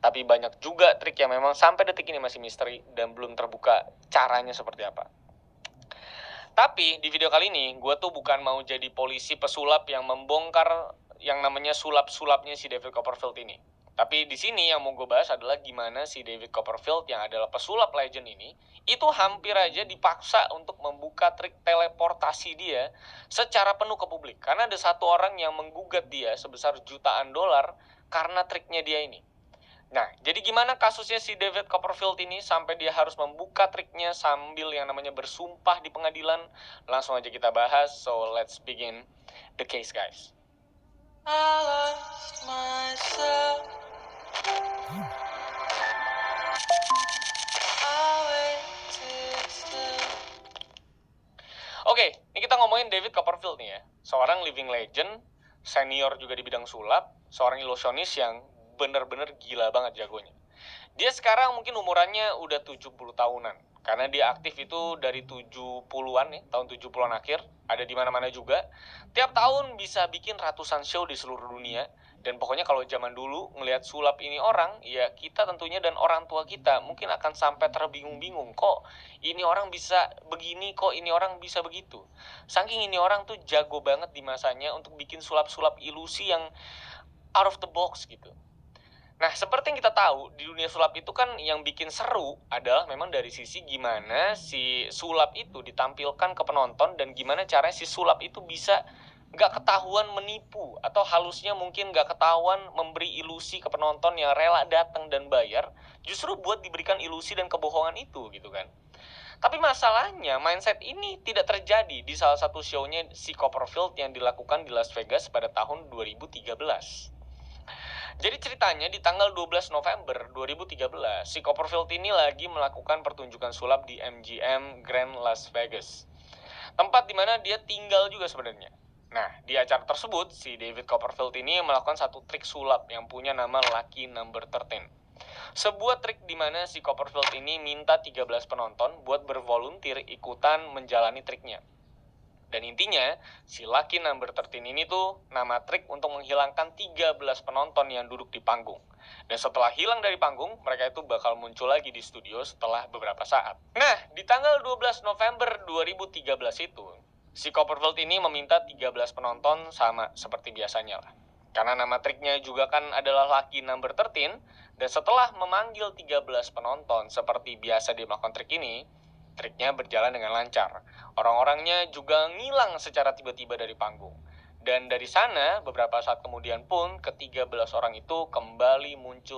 Tapi banyak juga trik yang memang sampai detik ini masih misteri dan belum terbuka caranya seperti apa. Tapi di video kali ini, gue tuh bukan mau jadi polisi pesulap yang membongkar yang namanya sulap-sulapnya si David Copperfield ini. Tapi di sini yang mau gue bahas adalah gimana si David Copperfield yang adalah pesulap legend ini, itu hampir aja dipaksa untuk membuka trik teleportasi dia secara penuh ke publik. Karena ada satu orang yang menggugat dia sebesar jutaan dolar karena triknya dia ini. Nah, jadi gimana kasusnya si David Copperfield ini sampai dia harus membuka triknya sambil yang namanya bersumpah di pengadilan? Langsung aja kita bahas, so let's begin the case, guys. I lost myself. Oke, ini kita ngomongin David Copperfield nih ya. Seorang living legend, senior juga di bidang sulap, seorang ilusionis yang bener-bener gila banget jagonya. Dia sekarang mungkin umurannya udah 70 tahunan. Karena dia aktif itu dari 70-an nih, tahun 70-an akhir, ada di mana-mana juga. Tiap tahun bisa bikin ratusan show di seluruh dunia. Dan pokoknya kalau zaman dulu ngelihat sulap ini orang, ya kita tentunya dan orang tua kita mungkin akan sampai terbingung-bingung. Kok ini orang bisa begini, kok ini orang bisa begitu. Saking ini orang tuh jago banget di masanya untuk bikin sulap-sulap ilusi yang out of the box gitu. Nah, seperti yang kita tahu, di dunia sulap itu kan yang bikin seru adalah memang dari sisi gimana si sulap itu ditampilkan ke penonton dan gimana caranya si sulap itu bisa nggak ketahuan menipu atau halusnya mungkin nggak ketahuan memberi ilusi ke penonton yang rela datang dan bayar justru buat diberikan ilusi dan kebohongan itu gitu kan. Tapi masalahnya mindset ini tidak terjadi di salah satu show-nya si Copperfield yang dilakukan di Las Vegas pada tahun 2013. Jadi ceritanya di tanggal 12 November 2013, si Copperfield ini lagi melakukan pertunjukan sulap di MGM Grand Las Vegas. Tempat dimana dia tinggal juga sebenarnya. Nah, di acara tersebut, si David Copperfield ini melakukan satu trik sulap yang punya nama Lucky Number 13. Sebuah trik dimana si Copperfield ini minta 13 penonton buat bervolunteer ikutan menjalani triknya. Dan intinya, si Lucky Number 13 ini tuh nama trik untuk menghilangkan 13 penonton yang duduk di panggung. Dan setelah hilang dari panggung, mereka itu bakal muncul lagi di studio setelah beberapa saat. Nah, di tanggal 12 November 2013 itu, si Copperfield ini meminta 13 penonton sama seperti biasanya lah. Karena nama triknya juga kan adalah Lucky Number 13, dan setelah memanggil 13 penonton seperti biasa dia melakukan trik ini, triknya berjalan dengan lancar. Orang-orangnya juga ngilang secara tiba-tiba dari panggung. Dan dari sana, beberapa saat kemudian pun, ke-13 orang itu kembali muncul